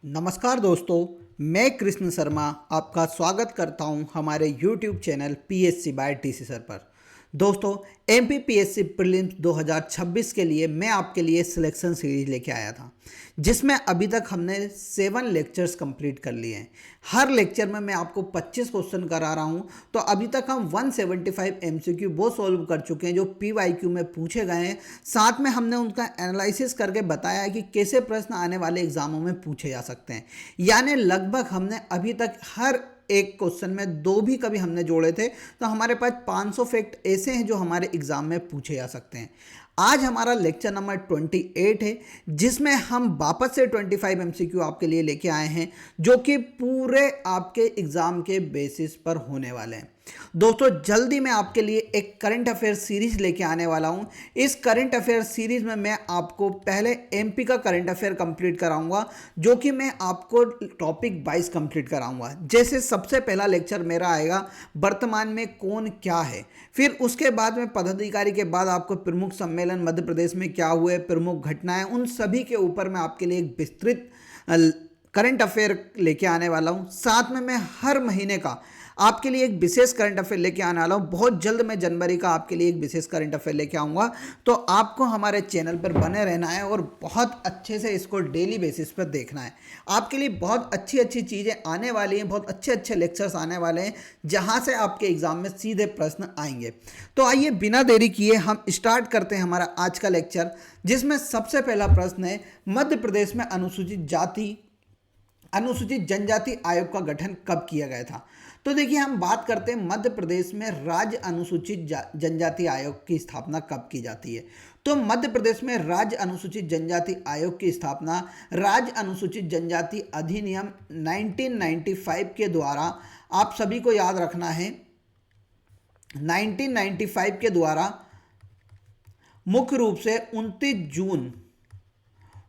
नमस्कार दोस्तों, मैं कृष्ण शर्मा आपका स्वागत करता हूं हमारे YouTube channel PSC by TC sir पर। दोस्तों, MPPSC प्रीलिम्स 2026 के लिए मैं आपके लिए सिलेक्शन सीरीज लेके आया था, जिसमें अभी तक हमने 7 लेक्चर्स कंप्लीट कर लिए हैं। हर लेक्चर में मैं आपको 25 क्वेश्चन करा रहा हूं। तो अभी तक हम 175 MCQ वो सॉल्व कर चुके हैं जो PYQ में पूछे गए हैं। साथ में हमने उनका एनालिसिस करके बताया है कि कैसे प्रश्न आने वाले एग्जामों में पूछे जा सकते हैं। यानी लगभग हमने अभी तक हर एक क्वेश्चन में दो भी कभी हमने जोड़े थे, तो हमारे पास 500 फैक्ट ऐसे हैं जो हमारे एग्जाम में पूछे जा सकते हैं। आज हमारा लेक्चर नंबर 28 है, जिसमें हम वापस से 25 MCQ आपके लिए लेके आए हैं, जो कि पूरे आपके एग्जाम के बेसिस पर होने वाले हैं। दोस्तों, जल्दी मैं आपके लिए एक करंट अफेयर सीरीज लेके आने वाला हूं। इस करंट अफेयर सीरीज में मैं आपको पहले MP का करंट अफेयर कंप्लीट कराऊंगा, जो कि मैं आपको टॉपिक वाइज कंप्लीट कराऊंगा। जैसे सबसे पहला लेक्चर मेरा आएगा वर्तमान में कौन क्या है, फिर उसके बाद में पदाधिकारी के बाद आपको प्रमुख सम्मेलन मध्य प्रदेश में क्या हुए, प्रमुख घटनाएं, उन सभी के ऊपर मैं आपके लिए एक विस्तृत करंट अफेयर लेके आने वाला हूं। साथ में मैं हर महीने का आपके लिए एक विशेष करंट अफेयर लेके आने वाला हूं। बहुत जल्द मैं जनवरी का आपके लिए एक विशेष करंट अफेयर लेके आऊंगा। तो आपको हमारे चैनल पर बने रहना है और बहुत अच्छे से इसको डेली बेसिस पर देखना है। आपके लिए बहुत अच्छी अच्छी चीज़ें आने वाली हैं, बहुत अच्छे अच्छे लेक्चर्स आने वाले हैं, जहां से आपके एग्जाम में सीधे प्रश्न आएंगे। तो आइए बिना देरी किए हम स्टार्ट करते हैं हमारा आज का लेक्चर, जिसमें सबसे पहला प्रश्न है मध्य प्रदेश में अनुसूचित जनजाति आयोग का गठन कब किया गया था। तो देखिए, हम बात करते हैं मध्य प्रदेश में राज्य अनुसूचित जनजाति आयोग की स्थापना कब की जाती है। तो मध्य प्रदेश में राज्य अनुसूचित जनजाति आयोग की स्थापना राज्य अनुसूचित जनजाति अधिनियम 1995 के द्वारा, आप सभी को याद रखना है, 1995 के द्वारा मुख्य रूप से 29 जून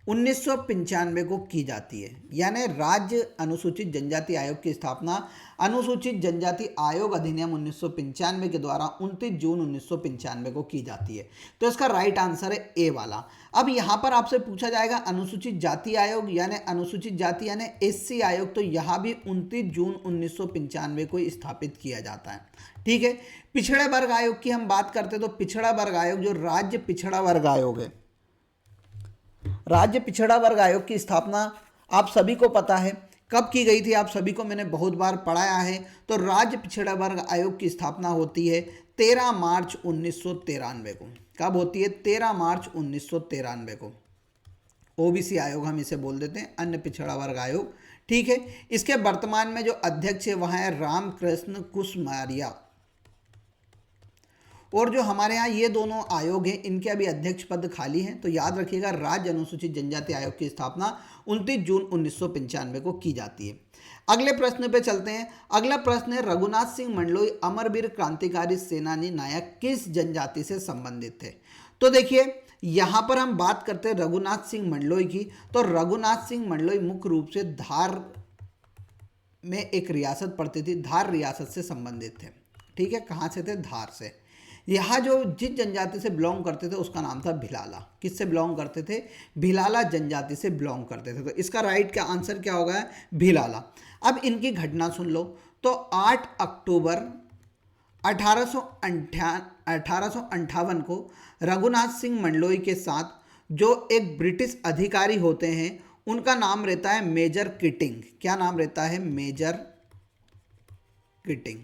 1995 को की जाती है। यानी राज्य अनुसूचित जनजाति आयोग की स्थापना अनुसूचित जनजाति आयोग अधिनियम 1995 के द्वारा 29 जून 1995 को की जाती है। तो इसका राइट आंसर है ए वाला। अब यहाँ पर आपसे पूछा जाएगा अनुसूचित जाति आयोग यानी अनुसूचित जाति यानी SC आयोग, तो यहाँ भी 29 जून 1995 को स्थापित किया जाता है। ठीक है। पिछड़े वर्ग आयोग की हम बात करते हैं, तो पिछड़ा वर्ग आयोग जो राज्य पिछड़ा वर्ग आयोग है, राज्य पिछड़ा वर्ग आयोग की स्थापना आप सभी को पता है कब की गई थी, आप सभी को मैंने बहुत बार पढ़ाया है। तो राज्य पिछड़ा वर्ग आयोग की स्थापना होती है 13 मार्च 1993 को। कब होती है? 13 मार्च 1993 को। OBC आयोग हम इसे बोल देते हैं, अन्य पिछड़ा वर्ग आयोग। ठीक है। इसके वर्तमान में जो अध्यक्ष है वह है रामकृष्ण कुसमारिया। और जो हमारे यहाँ ये दोनों आयोग हैं, इनके अभी अध्यक्ष पद खाली हैं। तो याद रखिएगा, राज्य अनुसूचित जनजाति आयोग की स्थापना 29 जून 1995 को की जाती है। अगले प्रश्न पे चलते हैं। अगला प्रश्न है रघुनाथ सिंह मंडलोई अमरवीर क्रांतिकारी सेनानी नायक किस जनजाति से संबंधित थे। तो देखिए, यहाँ पर हम बात करते हैं रघुनाथ सिंह मंडलोई की। तो रघुनाथ सिंह मंडलोई मुख्य रूप से धार में एक रियासत पड़ती थी, धार रियासत से संबंधित थे। ठीक है। कहाँ से थे? धार से। यहाँ जो जिस जनजाति से बिलोंग करते थे उसका नाम था भिलाला। किससे बिलोंग करते थे? भिलाला जनजाति से बिलोंग करते थे। तो इसका राइट का आंसर क्या होगा? भिलाला। अब इनकी घटना सुन लो। तो 8 अक्टूबर 1858 को रघुनाथ सिंह मंडलोई के साथ जो एक ब्रिटिश अधिकारी होते हैं, उनका नाम रहता है मेजर किटिंग। क्या नाम रहता है? Major kiting.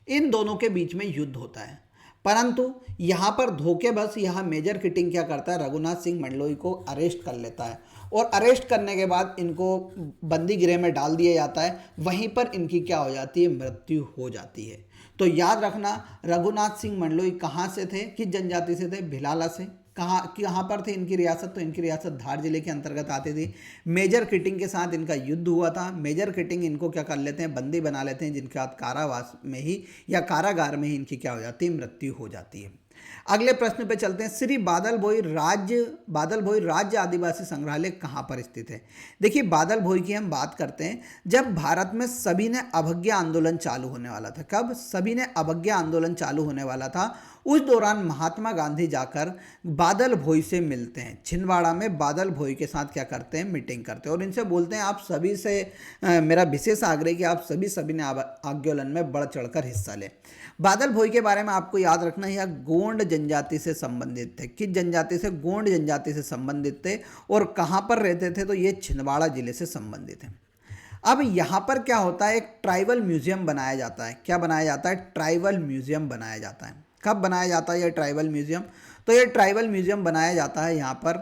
इन दोनों के बीच में युद्ध होता है, परंतु यहाँ पर धोखेबस यहाँ मेजर किटिंग क्या करता है? रघुनाथ सिंह मंडलोई को अरेस्ट कर लेता है, और अरेस्ट करने के बाद इनको बंदी गृह में डाल दिया जाता है। वहीं पर इनकी क्या हो जाती है? मृत्यु हो जाती है। तो याद रखना, रघुनाथ सिंह मंडलोई कहाँ से थे, किस जनजाति से थे? भिलाला से। कहाँ पर थे इनकी रियासत? तो इनकी रियासत धार जिले के अंतर्गत आती थी। मेजर किटिंग के साथ इनका युद्ध हुआ था। मेजर किटिंग इनको क्या कर लेते हैं? बंदी बना लेते हैं, जिनके बाद कारावास में ही या कारागार में ही इनकी क्या हो जाती है? मृत्यु हो जाती है। अगले प्रश्न पे चलते हैं। श्री बादल भोई राज्य आदिवासी संग्रहालय कहाँ पर स्थित है। देखिए, बादल भोई की हम बात करते हैं जब भारत में सभी ने अवज्ञा आंदोलन चालू होने वाला था। कब? सभी ने अवज्ञा आंदोलन चालू होने वाला था, उस दौरान महात्मा गांधी जाकर बादल भोई से मिलते हैं। छिंदवाड़ा में बादल भोई के साथ क्या करते हैं, मीटिंग करते हैं और इनसे बोलते हैं आप सभी से मेरा विशेष आग्रह कि आप सभी ने आंदोलन में बढ़ चढ़कर हिस्सा लें। बादल भोई के बारे में आपको याद रखना है, यह गोंड जनजाति से संबंधित थे। किस जनजाति से, गोंड जनजाति से संबंधित थे और कहाँ पर रहते थे, तो ये छिंदवाड़ा जिले से संबंधित है। अब यहाँ पर क्या होता है, एक ट्राइबल म्यूजियम बनाया जाता है। क्या बनाया जाता है, ट्राइबल म्यूजियम बनाया जाता है। कब बनाया जाता है ये ट्राइबल म्यूजियम, तो ये ट्राइबल म्यूजियम बनाया जाता है यहाँ पर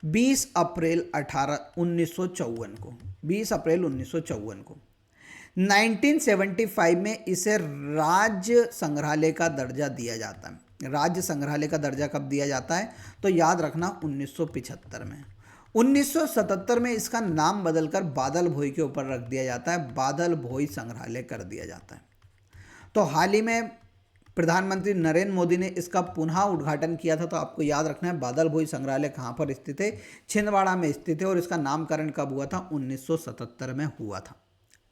20 अप्रैल 1954 को, 20 अप्रैल 1954 को। 1975 में इसे राज्य संग्रहालय का दर्जा दिया जाता है। राज्य संग्रहालय का दर्जा कब दिया जाता है, तो याद रखना 1975 में। 1977 में इसका नाम बदलकर बादल भोई के ऊपर रख दिया जाता है, बादल भोई संग्रहालय कर दिया जाता है। तो हाल ही में प्रधानमंत्री नरेंद्र मोदी ने इसका पुनः उद्घाटन किया था। तो आपको याद रखना है बादल भोई संग्रहालय कहाँ पर स्थित है, छिंदवाड़ा में स्थित है और इसका नामकरण कब हुआ था, 1977 में हुआ था।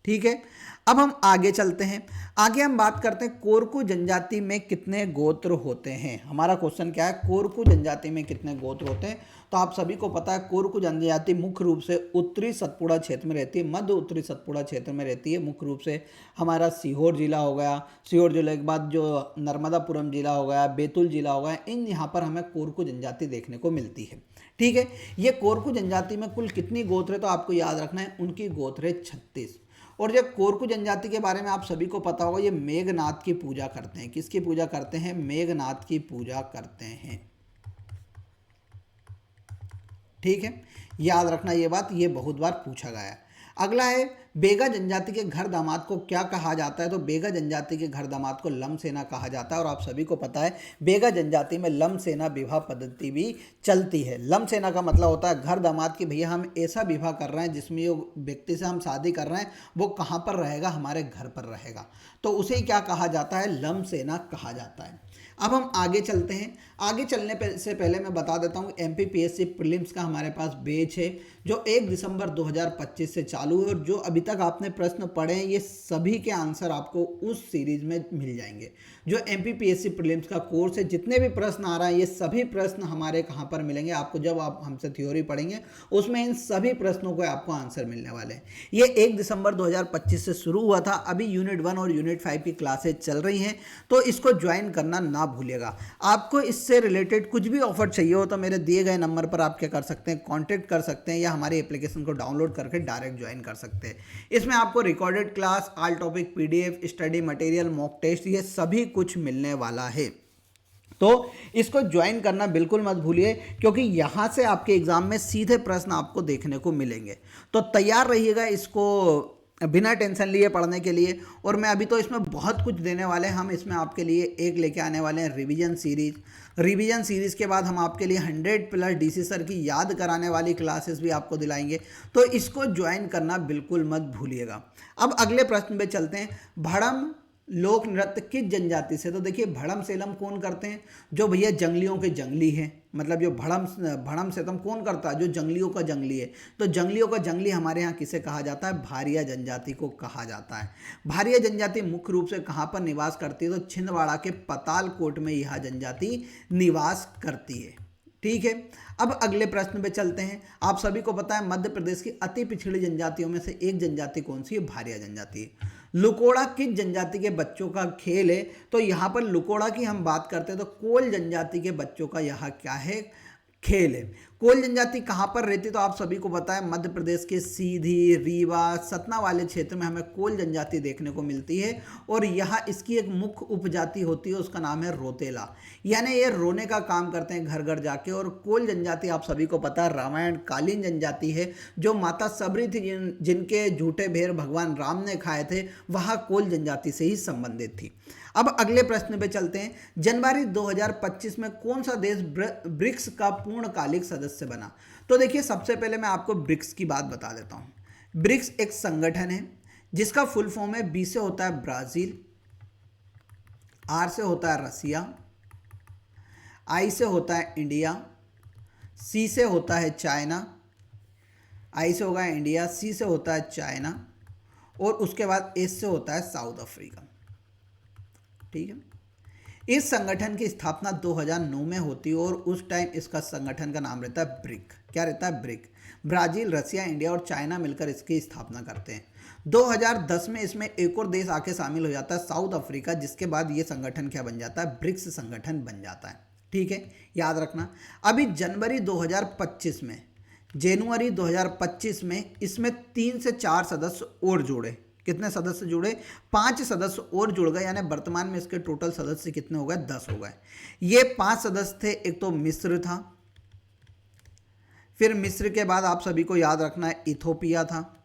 ठीक है, अब हम आगे चलते हैं। आगे हम बात करते हैं कोरकू जनजाति में कितने गोत्र होते हैं। हमारा क्वेश्चन क्या है, कोरकू जनजाति में कितने गोत्र होते हैं। तो आप सभी को पता है कोरकू जनजाति मुख्य रूप से उत्तरी सतपुड़ा क्षेत्र में रहती है, मध्य उत्तरी सतपुड़ा क्षेत्र में रहती है। मुख्य रूप से हमारा सीहोर जिला हो गया, सीहोर जिले के बाद जो नर्मदापुरम जिला हो गया, बैतूल जिला हो गया, इन यहाँ पर हमें कोरकू जनजाति देखने को मिलती है। ठीक है, ये कोरकू जनजाति में कुल कितनी गोत्र है, तो आपको याद रखना है उनकी गोत्र है 36। और जब कोरकू जनजाति के बारे में आप सभी को पता होगा, ये मेघनाथ की पूजा करते हैं। किसकी पूजा करते हैं, मेघनाथ की पूजा करते हैं। ठीक है, याद रखना ये बात, ये बहुत बार पूछा गया है। अगला है बेगा जनजाति के घर दामाद को क्या कहा जाता है, तो बेगा जनजाति के घर दामाद को लम सेना कहा जाता है। और आप सभी को पता है बेगा जनजाति में लम सेना विवाह पद्धति भी चलती है। लम सेना का मतलब होता है घर दामाद कि भैया हम ऐसा विवाह कर रहे हैं जिसमें जो व्यक्ति से हम शादी कर रहे हैं वो कहाँ पर रहेगा, हमारे घर पर रहेगा, तो उसे क्या कहा जाता है, लम सेना कहा जाता है। अब हम आगे चलते हैं। आगे चलने से पहले मैं बता देता हूँ MPPSC प्रीलिम्स का हमारे पास बैच है जो 1 दिसंबर 2025 से चालू है और जो अभी तक आपने प्रश्न पढ़े हैं ये सभी के आंसर आपको उस सीरीज में मिल जाएंगे। जो MPPSC प्रीलिम्स का कोर्स है, जितने भी प्रश्न आ रहा है ये सभी प्रश्न हमारे कहाँ पर मिलेंगे आपको, जब आप हमसे थ्योरी पढ़ेंगे उसमें इन सभी प्रश्नों को आपको आंसर मिलने वाले हैं। ये 1 दिसंबर 2025 से शुरू हुआ था। अभी यूनिट 1 और यूनिट 5 की क्लासेज चल रही हैं, तो इसको ज्वाइन करना ना भूलिएगा। आपको इससे रिलेटेड कुछ भी ऑफर चाहिए हो तो मेरे दिए गए नंबर पर आप क्या कर सकते हैं, कांटेक्ट कर सकते हैं या हमारी एप्लीकेशन को डाउनलोड करके डायरेक्ट ज्वाइन कर सकते हैं। इसमें आपको recorded class, all topic PDF, study material, mock test, ये सभी कुछ मिलने वाला है। तो इसको ज्वाइन करना बिल्कुल मत भूलिए क्योंकि यहाँ से आपके एग्जाम में सीधे प्रश्न आपको देखने को मिलेंगे। तो तैयार रहिएगा इसको बिना टेंशन लिए पढ़ने के लिए। और मैं अभी तो इसमें बहुत कुछ देने वाले हैं। हम इसमें आपके लिए एक लेके आने वाले हैं रिवीजन सीरीज। रिवीजन सीरीज़ के बाद हम आपके लिए 100+ DC सर की याद कराने वाली क्लासेस भी आपको दिलाएंगे, तो इसको ज्वाइन करना बिल्कुल मत भूलिएगा। अब अगले प्रश्न पे चलते हैं। भड़म लोक नृत्य किस जनजाति से, तो देखिए भड़म सेलम कौन करते हैं, जो भैया जंगलियों के जंगली हैं। मतलब जो भड़म सेलम कौन करता है, जो जंगलियों का जंगली है। तो जंगलियों का जंगली हमारे यहाँ किसे कहा जाता है, भारिया जनजाति को कहा जाता है। भारिया जनजाति मुख्य रूप से कहाँ पर निवास करती है, तो छिंदवाड़ा के पतालकोट में यह जनजाति निवास करती है। ठीक है, अब अगले प्रश्न पे चलते हैं। आप सभी को पता है मध्य प्रदेश की अति पिछड़ी जनजातियों में से एक जनजाति कौन सी है, भारिया जनजाति है। लुकोड़ा किस जनजाति के बच्चों का खेल है, तो यहाँ पर लुकोड़ा की हम बात करते हैं तो कोल जनजाति के बच्चों का यहाँ क्या है, खेल है। कोल जनजाति कहाँ पर रहती है, तो आप सभी को पता है मध्य प्रदेश के सीधी, रीवा, सतना वाले क्षेत्र में हमें कोल जनजाति देखने को मिलती है। और यहाँ इसकी एक मुख्य उपजाति होती है, उसका नाम है रोतेला, यानी ये रोने का काम करते हैं घर घर जाके। और कोल जनजाति आप सभी को पता है रामायण कालीन जनजाति है, जो माता सबरी थी जिनके झूठे भेड़ भगवान राम ने खाए थे, वह कोल जनजाति से ही संबंधित थी। अब अगले प्रश्न पे चलते हैं। जनवरी 2025 में कौन सा देश ब्रिक्स का पूर्णकालिक सदस्य बना, तो देखिए सबसे पहले मैं आपको ब्रिक्स की बात बता देता हूं। ब्रिक्स एक संगठन है जिसका फुल फॉर्म है, B से होता है ब्राजील, R से होता है रसिया, I से होता है इंडिया, C से होता है चाइना, I से होगा इंडिया, C से होता है चाइना और उसके बाद S से होता है साउथ अफ्रीका। ठीक है, इस संगठन की स्थापना 2009 में होती है और उस टाइम इसका संगठन का नाम रहता है ब्रिक। क्या रहता है? ब्रिक। ब्राज़ील, रसिया, इंडिया और चाइना मिलकर इसकी स्थापना करते हैं। 2010 में इसमें एक और देश आके शामिल हो जाता है, साउथ अफ्रीका, जिसके बाद ये संगठन क्या बन जाता है? ब्रिक्स संगठन बन जाता है। ठीक है, याद रखना। अभी जनवरी 2025 में इसमें 3 से 4 सदस्य और जुड़े। कितने सदस्य जुड़े? 5 सदस्य और जुड़ गए, यानी वर्तमान में इसके टोटल सदस्य कितने हो गए? 10 हो गए। ये 5 सदस्य थे। एक तो मिस्र था, फिर मिस्र के बाद आप सभी को याद रखना है इथोपिया था।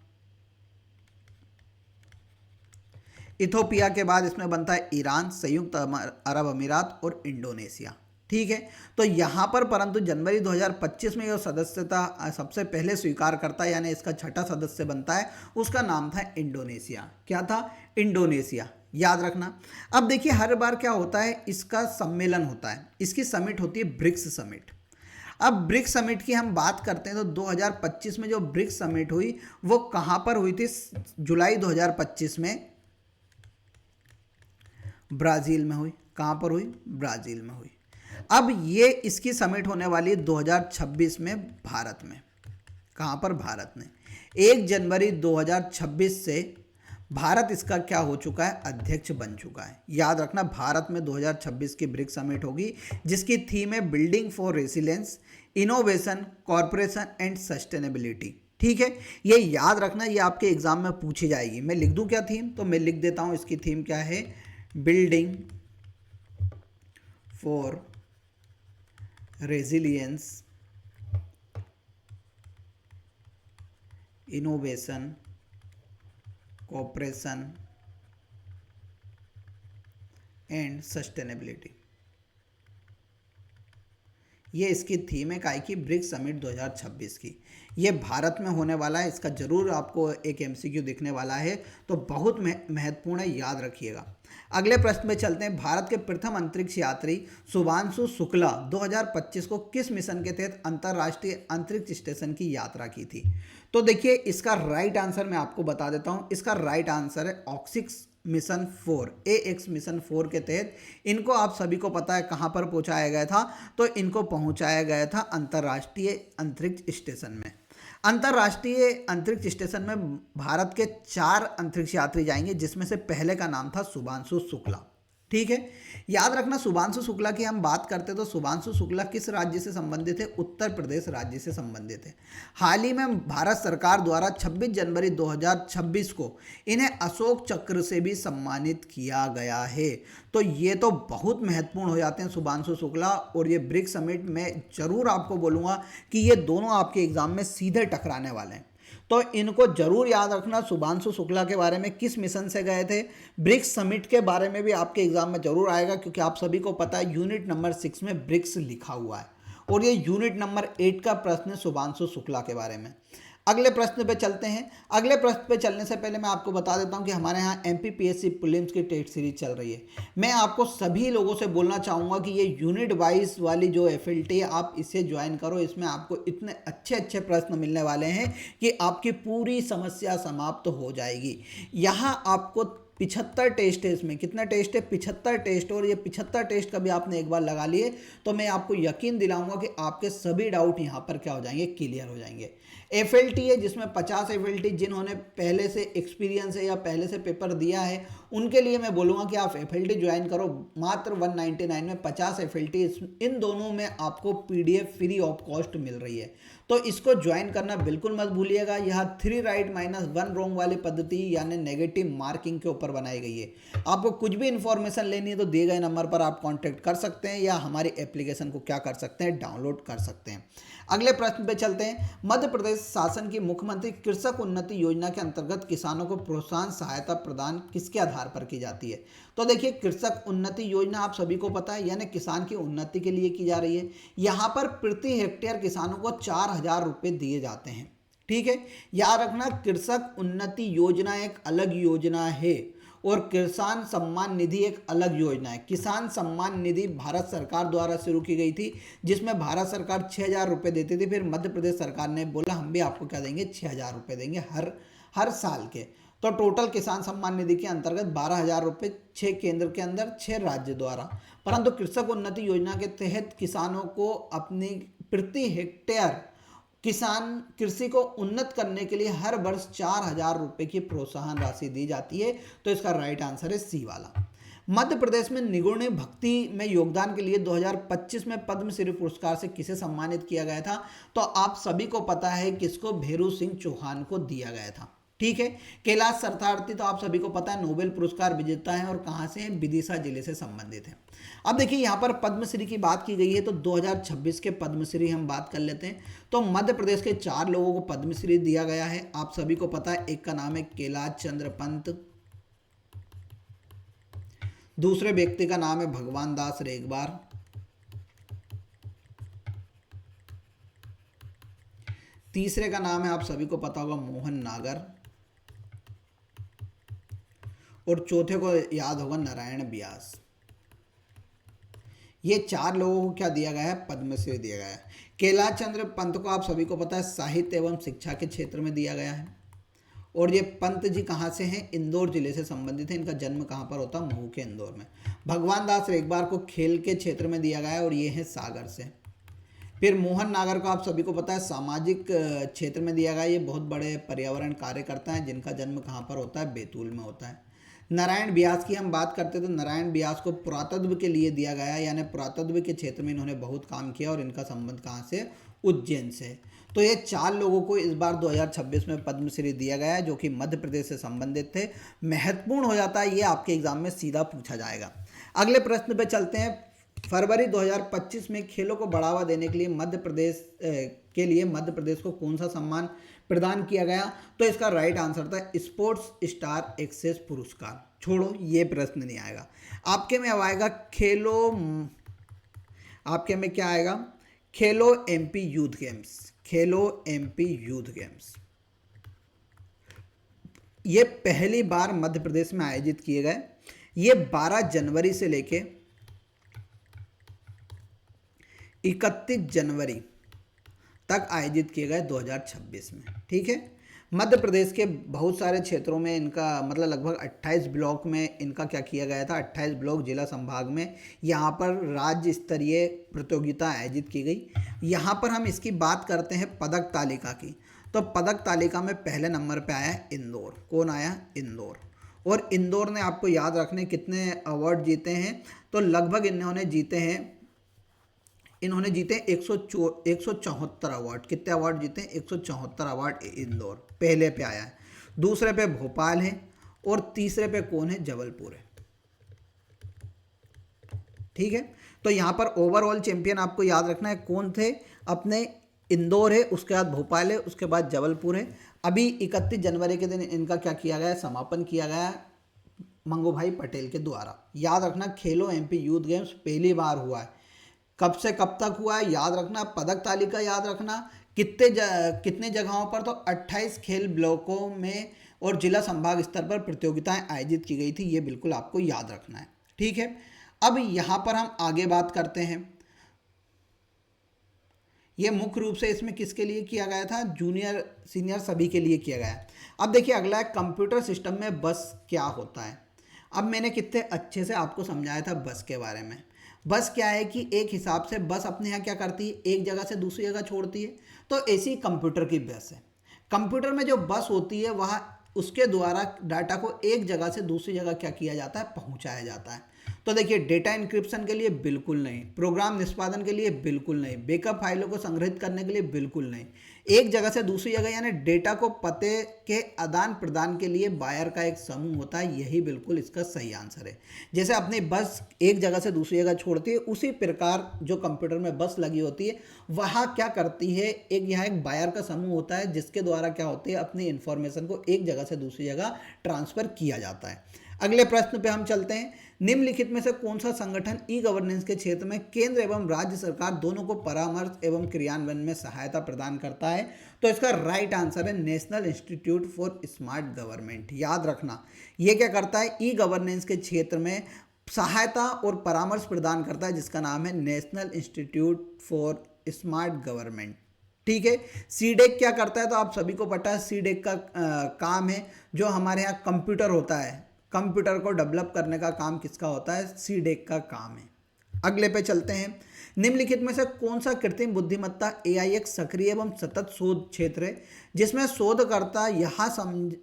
इथोपिया के बाद इसमें बनता है ईरान, संयुक्त अरब अमीरात और इंडोनेशिया। ठीक है, तो यहाँ पर परंतु जनवरी 2025 में जो सदस्यता सबसे पहले स्वीकार करता है, यानी इसका छठा सदस्य बनता है, उसका नाम था इंडोनेशिया। क्या था? इंडोनेशिया। याद रखना। अब देखिए, हर बार क्या होता है, इसका सम्मेलन होता है, इसकी समिट होती है ब्रिक्स समिट। अब ब्रिक्स समिट की हम बात करते हैं तो 2025 में जो ब्रिक्स समिट हुई वो कहाँ पर हुई थी? जुलाई 2025 में ब्राज़ील में हुई। कहाँ पर हुई? ब्राज़ील में हुई। अब ये इसकी समिट होने वाली है 2026 में भारत में। कहाँ पर? भारत में। 1 जनवरी 2026 से भारत इसका क्या हो चुका है? अध्यक्ष बन चुका है। याद रखना, भारत में 2026 की ब्रिक्स समिट होगी, जिसकी थीम है building for resilience, innovation, corporation and sustainability. ठीक है, ये याद रखना, ये आपके एग्जाम में पूछी जाएगी। मैं लिख दूं क्या थीम? तो मैं लिख देता हूं, इसकी थीम क्या है? Building for resilience, innovation, corporation and sustainability. ये इसकी थीम है काय की? ब्रिक्स समिट 2026 की। ये भारत में होने वाला है। इसका जरूर आपको एक एमसीक्यू दिखने वाला है, तो बहुत महत्वपूर्ण है, याद रखिएगा। अगले प्रश्न में चलते हैं। भारत के प्रथम अंतरिक्ष यात्री शुभांशु शुक्ला 2025 को किस मिशन के तहत अंतर्राष्ट्रीय अंतरिक्ष स्टेशन की यात्रा की थी? तो देखिए, इसका राइट आंसर मैं आपको बता देता हूं। इसका राइट आंसर है ऑक्सिक्स मिशन 4, AX मिशन 4 के तहत इनको, आप सभी को पता है कहाँ पर पहुँचाया गया था? तो इनको पहुँचाया गया था अंतर्राष्ट्रीय अंतरिक्ष स्टेशन में। अंतर्राष्ट्रीय अंतरिक्ष स्टेशन में भारत के 4 अंतरिक्ष यात्री जाएंगे, जिसमें से पहले का नाम था शुभांशु शुक्ला। ठीक है, याद रखना। शुभांशु शुक्ला की हम बात करते तो शुभांशु शुक्ला किस राज्य से संबंधित है? उत्तर प्रदेश राज्य से संबंधित है। हाल ही में भारत सरकार द्वारा 26 जनवरी 2026 को इन्हें अशोक चक्र से भी सम्मानित किया गया है। तो ये तो बहुत महत्वपूर्ण हो जाते हैं शुभांशु शुक्ला, और ये ब्रिक्स समिट में जरूर आपको बोलूँगा कि ये दोनों आपके एग्जाम में सीधे टकराने वाले हैं, तो इनको जरूर याद रखना। शुभांशु शुक्ला के बारे में किस मिशन से गए थे? ब्रिक्स समिट के बारे में भी आपके एग्जाम में जरूर आएगा, क्योंकि आप सभी को पता है यूनिट नंबर 6 में ब्रिक्स लिखा हुआ है, और ये यूनिट नंबर 8 का प्रश्न है शुभांशु शुक्ला के बारे में। अगले प्रश्न पे चलते हैं। अगले प्रश्न पे चलने से पहले मैं आपको बता देता हूं कि हमारे यहाँ MPPSC प्रीलिम्स की टेस्ट सीरीज चल रही है। मैं आपको सभी लोगों से बोलना चाहूँगा कि ये यूनिट वाइज वाली जो FLT है, आप इसे ज्वाइन करो। इसमें आपको इतने अच्छे अच्छे प्रश्न मिलने वाले हैं कि आपकी पूरी समस्या समाप्त हो जाएगी। यहाँ आपको 75 टेस्ट है। इसमें कितना टेस्ट है? 75 टेस्ट। और ये 75 टेस्ट कभी आपने एक बार लगा लिए तो मैं आपको यकीन दिलाऊंगा कि आपके सभी डाउट यहाँ पर क्या हो जाएंगे? क्लियर हो जाएंगे। FLT है, जिसमें 50 FLT जिन्होंने पहले से एक्सपीरियंस है या पहले से पेपर दिया है, उनके लिए मैं बोलूँगा कि आप FLT ज्वाइन करो। मात्र 199 में 50 FLT, इन दोनों में आपको PDF फ्री ऑफ कॉस्ट मिल रही है, तो इसको ज्वाइन करना बिल्कुल मत भूलिएगा। यह 3 राइट -1 रॉन्ग वाली पद्धति यानी नेगेटिव मार्किंग के ऊपर बनाई गई है। आपको कुछ भी इंफॉर्मेशन लेनी है तो दिए गए नंबर पर आप कांटेक्ट कर सकते हैं, या हमारी एप्लीकेशन को क्या कर सकते हैं? डाउनलोड कर सकते हैं। अगले प्रश्न पे चलते हैं। मध्य प्रदेश शासन की मुख्यमंत्री कृषक उन्नति योजना के अंतर्गत किसानों को प्रोत्साहन सहायता प्रदान किसके आधार पर की जाती है? तो देखिए, कृषक उन्नति योजना आप सभी को पता है, यानी किसान की उन्नति के लिए की जा रही है। यहाँ पर प्रति हेक्टेयर किसानों को 4,000 रुपये दिए जाते हैं। ठीक है, याद रखना, कृषक उन्नति योजना एक अलग योजना है और किसान सम्मान निधि एक अलग योजना है। किसान सम्मान निधि भारत सरकार द्वारा शुरू की गई थी, जिसमें भारत सरकार 6,000 रुपये देती थी। फिर मध्य प्रदेश सरकार ने बोला हम भी आपको क्या देंगे? 6,000 रुपये देंगे हर साल के। तो टोटल किसान सम्मान निधि के अंतर्गत 12,000 रुपये 6 केंद्र के अंदर 6 राज्य द्वारा, परंतु कृषक उन्नति योजना के तहत किसानों को अपनी प्रति हेक्टेयर किसान कृषि को उन्नत करने के लिए हर वर्ष 4,000 रुपये की प्रोत्साहन राशि दी जाती है। तो इसका राइट आंसर है सी वाला। मध्य प्रदेश में निगुण भक्ति में योगदान के लिए 2025 में पद्मश्री पुरस्कार से किसे सम्मानित किया गया था? तो आप सभी को पता है किसको, भेरू सिंह चौहान को दिया गया था। ठीक है। कैलाश सत्यार्थी तो आप सभी को पता है नोबेल पुरस्कार विजेता है और कहाँ से है, विदिशा जिले से संबंधित है। अब देखिए यहाँ पर पद्मश्री की बात की गई है तो 2026 के पद्मश्री हम बात कर लेते हैं। तो मध्य प्रदेश के 4 लोगों को पद्मश्री दिया गया है, आप सभी को पता है। एक का नाम है कैलाश चंद्र पंत, दूसरे व्यक्ति का नाम है भगवान दास रेगवार, तीसरे का नाम है आप सभी को पता होगा मोहन नागर, और चौथे को याद होगा नारायण व्यास। ये 4 लोगों को क्या दिया गया है, पद्मश्री दिया गया है। कैलाश चंद्र पंत को आप सभी को पता है साहित्य एवं शिक्षा के क्षेत्र में दिया गया है, और ये पंत जी कहाँ से हैं, इंदौर जिले से संबंधित है। इनका जन्म कहाँ पर होता है, महू के इंदौर में। भगवान दास रेगवार को खेल के क्षेत्र में दिया गया है और ये है सागर से। फिर मोहन नागर को आप सभी को पता है सामाजिक क्षेत्र में दिया गया है, ये बहुत बड़े पर्यावरण कार्यकर्ता हैं जिनका जन्म कहाँ पर होता है, बैतूल में होता है। नारायण व्यास की हम बात करते तो नारायण व्यास को पुरातत्व के लिए दिया गया है, यानी पुरातत्व के क्षेत्र में इन्होंने बहुत काम किया और इनका संबंध कहाँ से, उज्जैन से। तो ये 4 लोगों को इस बार 2026 में पद्मश्री दिया गया है जो कि मध्य प्रदेश से संबंधित थे। महत्वपूर्ण हो जाता है, ये आपके एग्जाम में सीधा पूछा जाएगा। अगले प्रश्न पे चलते हैं। फरवरी 2025 में खेलों को बढ़ावा देने के लिए मध्य प्रदेश को कौन सा सम्मान प्रदान किया गया? तो इसका राइट आंसर था स्पोर्ट्स स्टार एक्सेस पुरस्कार। छोड़ो, ये प्रश्न नहीं आएगा आपके में। अब आएगा आपके में क्या आएगा, खेलो एमपी यूथ गेम्स। खेलो एमपी यूथ गेम्स ये पहली बार मध्य प्रदेश में आयोजित किए गए। ये 12 जनवरी से लेके 31 जनवरी तक आयोजित किए गए 2026 में। ठीक है। मध्य प्रदेश के बहुत सारे क्षेत्रों में इनका मतलब लगभग 28 ब्लॉक में इनका क्या किया गया था, 28 ब्लॉक जिला संभाग में यहाँ पर राज्य स्तरीय प्रतियोगिता आयोजित की गई। यहाँ पर हम इसकी बात करते हैं पदक तालिका की, तो पदक तालिका में पहले नंबर पे आया इंदौर। कौन आया, इंदौर। और इंदौर ने आपको याद रखने कितने अवार्ड जीते हैं, तो लगभग इन्होंने जीते 174 अवार्ड। कितने अवार्ड जीते हैं, 174 अवार्ड इंदौर पहले पे आया है। दूसरे पे भोपाल है और तीसरे पे कौन है, जबलपुर है। ठीक है। तो यहाँ पर ओवरऑल चैंपियन आपको याद रखना है कौन थे, अपने इंदौर है, उसके बाद भोपाल है, उसके बाद जबलपुर है। अभी 31 जनवरी के दिन इनका क्या किया गया, समापन किया गया मंगूभाई पटेल के द्वारा। याद रखना खेलो एमपी यूथ गेम्स पहली बार हुआ है। कब से कब तक हुआ है याद रखना। पदक तालिका याद रखना कितने जगहों पर, तो 28 खेल ब्लॉकों में और जिला संभाग स्तर पर प्रतियोगिताएं आयोजित की गई थी, ये बिल्कुल आपको याद रखना है। ठीक है। अब यहाँ पर हम आगे बात करते हैं। ये मुख्य रूप से इसमें किसके लिए किया गया था, जूनियर सीनियर सभी के लिए किया गया। अब देखिए अगला है कंप्यूटर सिस्टम में बस क्या होता है। अब मैंने कितने अच्छे से आपको समझाया था बस के बारे में। बस क्या है कि एक हिसाब से बस अपने यहाँ क्या करती है, एक जगह से दूसरी जगह छोड़ती है। तो ऐसी कंप्यूटर की बस है। कंप्यूटर में जो बस होती है वह उसके द्वारा डाटा को एक जगह से दूसरी जगह क्या किया जाता है, पहुँचाया जाता है। तो देखिए डेटा इंक्रिप्शन के लिए बिल्कुल नहीं, प्रोग्राम निष्पादन के लिए बिल्कुल नहीं, बैकअप फाइलों को संग्रहित करने के लिए बिल्कुल नहीं। एक जगह से दूसरी जगह यानी डेटा को पते के आदान प्रदान के लिए वायर का एक समूह होता है, यही बिल्कुल इसका सही आंसर है। जैसे अपनी बस एक जगह से दूसरी जगह छोड़ती है, उसी प्रकार जो कंप्यूटर में बस लगी होती है वह क्या करती है, यहाँ एक वायर का समूह होता है जिसके द्वारा क्या होती है, अपनी इंफॉर्मेशन को एक जगह से दूसरी जगह ट्रांसफर किया जाता है। अगले प्रश्न पे हम चलते हैं। निम्नलिखित में से कौन सा संगठन ई गवर्नेंस के क्षेत्र में केंद्र एवं राज्य सरकार दोनों को परामर्श एवं क्रियान्वयन में सहायता प्रदान करता है? तो इसका राइट आंसर है national institute for smart government. याद रखना ये क्या करता है, ई गवर्नेंस के क्षेत्र में सहायता और परामर्श प्रदान करता है, जिसका नाम है national institute for smart government. ठीक है। सीडेक क्या करता है, तो आप सभी को पता है सीडेक का काम है, जो हमारे यहाँ कंप्यूटर होता है, कंप्यूटर को डेवलप करने का काम किसका होता है, सीडेक का काम है। अगले पे चलते हैं। निम्नलिखित में से कौन सा कृत्रिम बुद्धिमत्ता एआई एक सक्रिय एवं सतत शोध क्षेत्र है जिसमें शोधकर्ता यह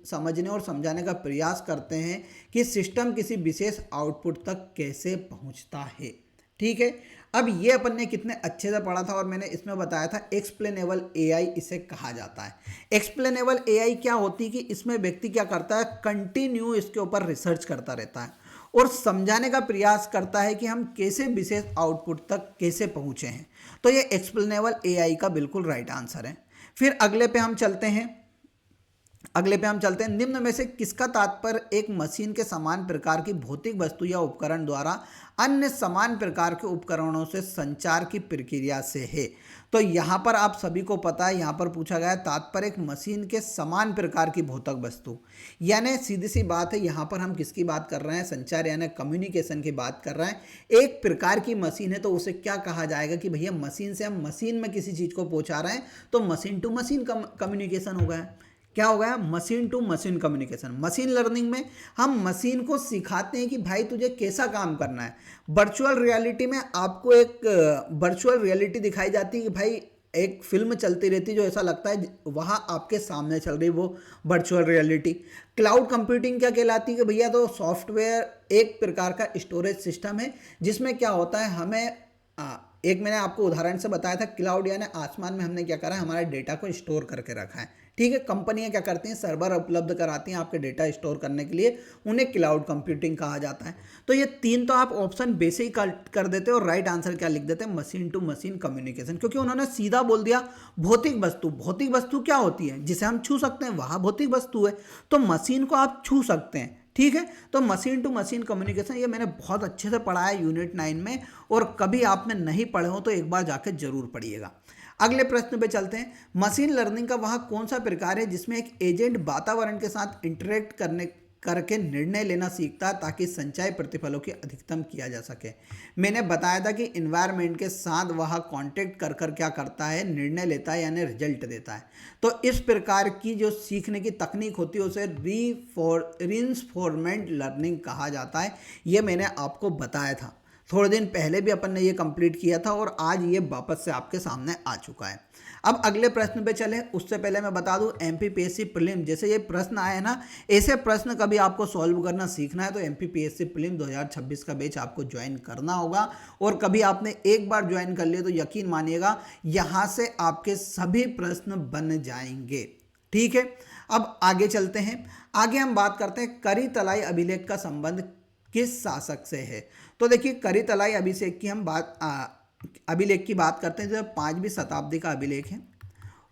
समझने और समझाने का प्रयास करते हैं कि सिस्टम किसी विशेष आउटपुट तक कैसे पहुंचता है। ठीक है। अब ये अपन ने कितने अच्छे से पढ़ा था और मैंने इसमें बताया था एक्सप्लेनेबल एआई इसे कहा जाता है। एक्सप्लेनेबल एआई क्या होती है कि इसमें व्यक्ति क्या करता है, कंटिन्यू इसके ऊपर रिसर्च करता रहता है और समझाने का प्रयास करता है कि हम कैसे विशेष आउटपुट तक कैसे पहुंचे हैं। तो ये एक्सप्लेनेबल एआई का बिल्कुल राइट आंसर है। फिर अगले पे हम चलते हैं। निम्न में से किसका तात्पर्य एक मशीन के समान प्रकार की भौतिक वस्तु या उपकरण द्वारा अन्य समान प्रकार के उपकरणों से संचार की प्रक्रिया से है। तो यहाँ पर आप सभी को पता है, यहाँ पर पूछा गया तात्पर्य एक मशीन के समान प्रकार की भौतिक वस्तु, यानी सीधी सी बात है, यहाँ पर हम किसकी बात कर रहे हैं, संचार यानी कम्युनिकेशन की बात कर रहे हैं। एक प्रकार की मशीन है तो उसे क्या कहा जाएगा कि भैया मशीन से हम मशीन में किसी चीज़ को पहुँचा रहे हैं, तो मशीन टू मशीन कम्युनिकेशन हो गया। क्या हो गया, machine to machine communication. Machine learning में हम मशीन को सिखाते हैं कि भाई तुझे कैसा काम करना है। वर्चुअल रियलिटी में आपको एक वर्चुअल रियलिटी दिखाई जाती है कि भाई एक फिल्म चलती रहती जो ऐसा लगता है वहाँ आपके सामने चल रही, वो वर्चुअल रियलिटी। क्लाउड कंप्यूटिंग क्या कहलाती है कि भैया तो सॉफ्टवेयर एक प्रकार का स्टोरेज सिस्टम है जिसमें क्या होता है, हमें एक मैंने आपको उदाहरण से बताया था, क्लाउड यानी आसमान में हमने क्या करा है, हमारे डेटा को स्टोर करके रखा है। ठीक है। कंपनियां क्या करती हैं, सर्वर उपलब्ध कराती हैं आपके डेटा स्टोर करने के लिए, उन्हें क्लाउड कंप्यूटिंग कहा जाता है। तो ये तीन तो आप ऑप्शन बेसिक कर देते हो और राइट आंसर क्या लिख देते हैं, मशीन टू मशीन कम्युनिकेशन, क्योंकि उन्होंने सीधा बोल दिया भौतिक वस्तु। भौतिक वस्तु क्या होती है, जिसे हम छू सकते हैं, वह भौतिक वस्तु है, तो मशीन को आप छू सकते हैं। ठीक है। तो मशीन टू मशीन कम्युनिकेशन ये मैंने बहुत अच्छे से पढ़ा है यूनिट 9 में, और कभी आपने नहीं पढ़े हो तो एक बार जाकर जरूर पढ़िएगा। अगले प्रश्न पे चलते हैं। मशीन लर्निंग का वह कौन सा प्रकार है जिसमें एक एजेंट वातावरण के साथ इंटरेक्ट करके निर्णय लेना सीखता है ताकि संचय प्रतिफलों की अधिकतम किया जा सके। मैंने बताया था कि इन्वायरमेंट के साथ वह कांटेक्ट कर क्या करता है, निर्णय लेता है यानी रिजल्ट देता है। तो इस प्रकार की जो सीखने की तकनीक होती है उसे रीइंफोर्समेंट लर्निंग कहा जाता है। ये मैंने आपको बताया था, थोड़े दिन पहले भी अपन ने ये कंप्लीट किया था और आज ये वापस से आपके सामने आ चुका है। अब अगले प्रश्न पे चले, उससे पहले मैं बता दूं एमपीपीएससी प्रीलिम जैसे ये प्रश्न आए ना, ऐसे प्रश्न कभी आपको सॉल्व करना सीखना है तो एमपीपीएससी प्रीलिम 2026 का बैच आपको ज्वाइन करना होगा। और कभी आपने एक बार ज्वाइन कर लिया तो यकीन मानिएगा यहाँ से आपके सभी प्रश्न बन जाएंगे। ठीक है। अब आगे चलते हैं। आगे हम बात करते हैं करी तलाई अभिलेख का संबंध किस शासक से है। तो देखिए करी तलाई अभिषेक की हम अभिलेख की बात करते हैं जो 5वीं शताब्दी का अभिलेख है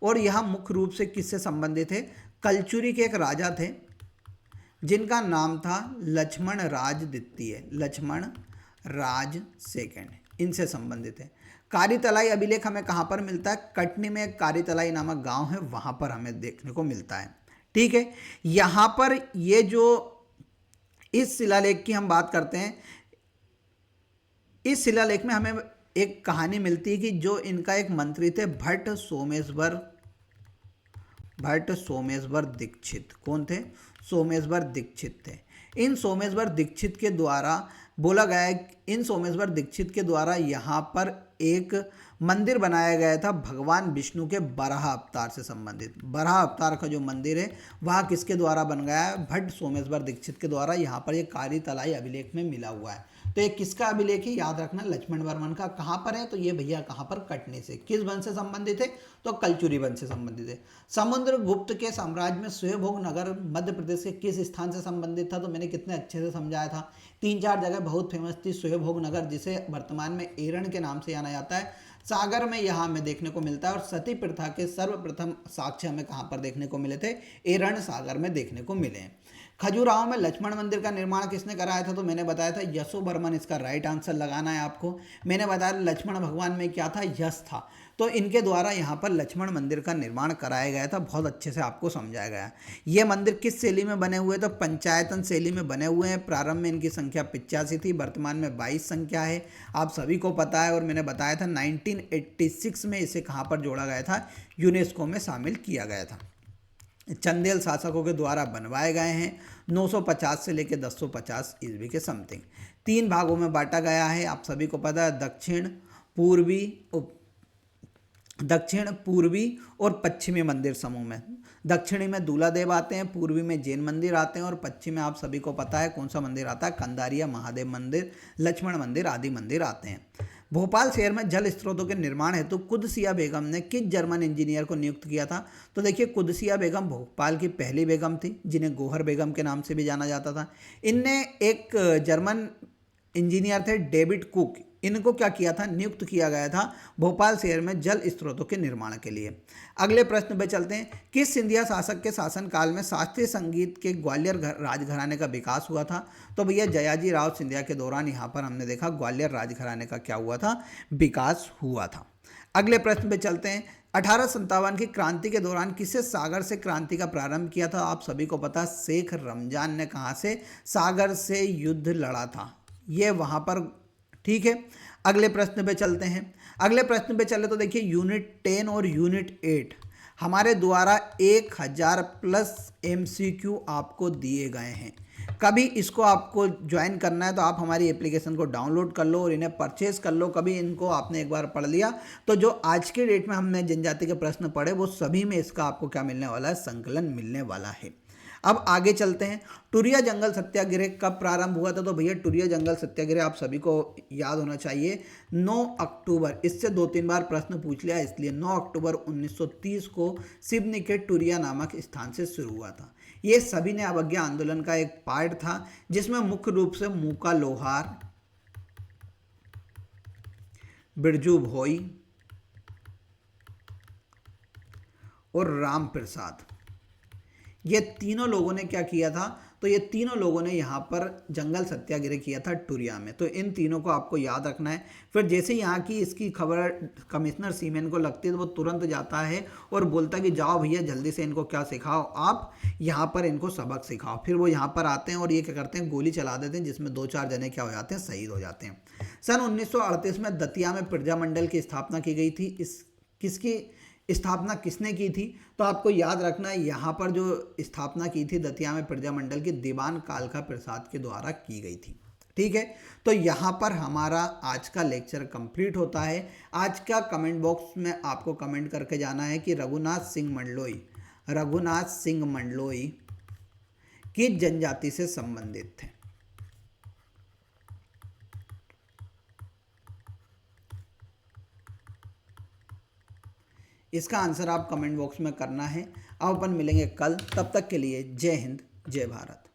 और यह मुख्य रूप से किससे संबंधित है, कलचुरी के एक राजा थे जिनका नाम था लक्ष्मण राज द्वितीय, लक्ष्मण राज सेकंड, इनसे संबंधित है। कारीतलाई अभिलेख हमें कहाँ पर मिलता है, कटनी में एक कारीतलाई नामक गांव है, वहां पर हमें देखने को मिलता है। ठीक है। यहाँ पर ये जो इस शिलालेख की हम बात करते हैं, इस शिलालेख में हमें एक कहानी मिलती है कि जो इनका एक मंत्री थे भट्ट सोमेश्वर दीक्षित। कौन थे, सोमेश्वर दीक्षित थे। इन सोमेश्वर दीक्षित के द्वारा बोला गया है, इन सोमेश्वर दीक्षित के द्वारा यहाँ पर एक मंदिर बनाया गया था भगवान विष्णु के बराह अवतार से संबंधित। बराह अवतार का जो मंदिर है वह किसके द्वारा बन गया है, भट्ट सोमेश्वर दीक्षित के द्वारा। यहाँ पर ये कारीतलाई अभिलेख में मिला हुआ है। तो ये किसका अभिलेख है, याद रखना लक्ष्मण वर्मन का। कहाँ पर है, तो ये भैया कहाँ पर, कटनी से। किस वंश से संबंधित है, तो कलचुरी वंश से संबंधित है। समुद्रगुप्त के साम्राज्य में स्वयंभोग नगर मध्य प्रदेश के किस स्थान से संबंधित था, तो मैंने कितने अच्छे से समझाया था। 3-4 जगह बहुत फेमस थी स्वयंभोग नगर, जिसे वर्तमान में एरण के नाम से जाना जाता है। सागर में यहाँ हमें देखने को मिलता है। और सती प्रथा के सर्वप्रथम साक्ष्य हमें कहाँ पर देखने को मिले थे, एरण सागर में देखने को मिले हैं। खजुराहो में लक्ष्मण मंदिर का निर्माण किसने कराया था? तो मैंने बताया था यशोवर्मन इसका राइट आंसर लगाना है आपको। मैंने बताया लक्ष्मण भगवान में क्या था? यश था। तो इनके द्वारा यहाँ पर लक्ष्मण मंदिर का निर्माण कराया गया था। बहुत अच्छे से आपको समझाया गया। ये मंदिर किस शैली में बने हुए? तो पंचायतन शैली में बने हुए हैं। प्रारंभ में इनकी संख्या 85 थी, वर्तमान में 22 संख्या है। आप सभी को पता है और मैंने बताया था 1986 में इसे कहाँ पर जोड़ा गया था? यूनेस्को में शामिल किया गया था। चंदेल शासकों के द्वारा बनवाए गए हैं 950 से लेकर 1050 ईस्वी के समथिंग। 3 भागों में बांटा गया है, आप सभी को पता है, दक्षिण पूर्वी और पश्चिमी मंदिर समूह में। दक्षिणी में दूलादेव आते हैं, पूर्वी में जैन मंदिर आते हैं और पश्चिम में आप सभी को पता है कौन सा मंदिर आता है? कंदारिया महादेव मंदिर, लक्ष्मण मंदिर आदि मंदिर आते हैं। भोपाल शहर में जल स्रोतों के निर्माण हेतु कुदसिया बेगम ने किस जर्मन इंजीनियर को नियुक्त किया था? तो देखिए कुदसिया बेगम भोपाल की पहली बेगम थी, जिन्हें गोहर बेगम के नाम से भी जाना जाता था। इनने एक जर्मन इंजीनियर थे डेविड कुक, इनको क्या किया था? नियुक्त किया गया था भोपाल शहर में जल स्रोतों के निर्माण के लिए। अगले प्रश्न पे चलते हैं। किस सिंधिया शासक के शासनकाल में शास्त्रीय संगीत के ग्वालियर राजघराने का विकास हुआ था? तो भैया जयाजी राव सिंधिया के दौरान यहाँ पर हमने देखा ग्वालियर राजघराने का क्या हुआ था? विकास हुआ था। अगले प्रश्न पे चलते हैं। 1857 की क्रांति के दौरान किसे सागर से क्रांति का प्रारंभ किया था? आप सभी को पता, शेख रमजान ने कहाँ से? सागर से युद्ध लड़ा था, ये वहाँ पर। ठीक है, अगले प्रश्न पे चलते हैं। अगले प्रश्न पे चले तो देखिए यूनिट 10 और यूनिट 8 हमारे द्वारा 1000 प्लस MCQ आपको दिए गए हैं। कभी इसको आपको ज्वाइन करना है तो आप हमारी एप्लीकेशन को डाउनलोड कर लो और इन्हें परचेज कर लो। कभी इनको आपने एक बार पढ़ लिया तो जो आज के डेट में हमने जनजाति के प्रश्न पढ़े वो सभी में इसका आपको क्या मिलने वाला है? संकलन मिलने वाला है। अब आगे चलते हैं। टुरिया जंगल सत्याग्रह कब प्रारंभ हुआ था? तो भैया टुरिया जंगल सत्याग्रह आप सभी को याद होना चाहिए 9 अक्टूबर, इससे 2-3 बार प्रश्न पूछ लिया, इसलिए 9 अक्टूबर 1930 को सिवनी के टुरिया नामक स्थान से शुरू हुआ था। ये सविनय अवज्ञा आंदोलन का एक पार्ट था जिसमें मुख्य रूप से मूका लोहार, बिरजू भोई और राम प्रसाद, ये तीनों लोगों ने क्या किया था? तो ये तीनों लोगों ने यहाँ पर जंगल सत्याग्रह किया था टुरिया में। तो इन तीनों को आपको याद रखना है। फिर जैसे यहाँ की इसकी खबर कमिश्नर सीमेन को लगती है तो वो तुरंत जाता है और बोलता है कि जाओ भैया जल्दी से इनको क्या सिखाओ, आप यहाँ पर इनको सबक सिखाओ। फिर वो यहाँ पर आते हैं और ये क्या करते हैं? गोली चला देते हैं, जिसमें 2-4 जने क्या हो जाते हैं? शहीद हो जाते हैं। सन 1938 में दतिया में प्रजामंडल की स्थापना की गई थी। किसकी स्थापना किसने की थी? तो आपको याद रखना है यहाँ पर जो स्थापना की थी दतिया में प्रजामंडल की, दीवान कालका प्रसाद के द्वारा की गई थी। ठीक है, तो यहाँ पर हमारा आज का लेक्चर कंप्लीट होता है। आज का कमेंट बॉक्स में आपको कमेंट करके जाना है कि रघुनाथ सिंह मंडलोई किस जनजाति से संबंधित थे। इसका आंसर आप कमेंट बॉक्स में करना है। अब अपन मिलेंगे कल, तब तक के लिए जय हिंद, जय भारत।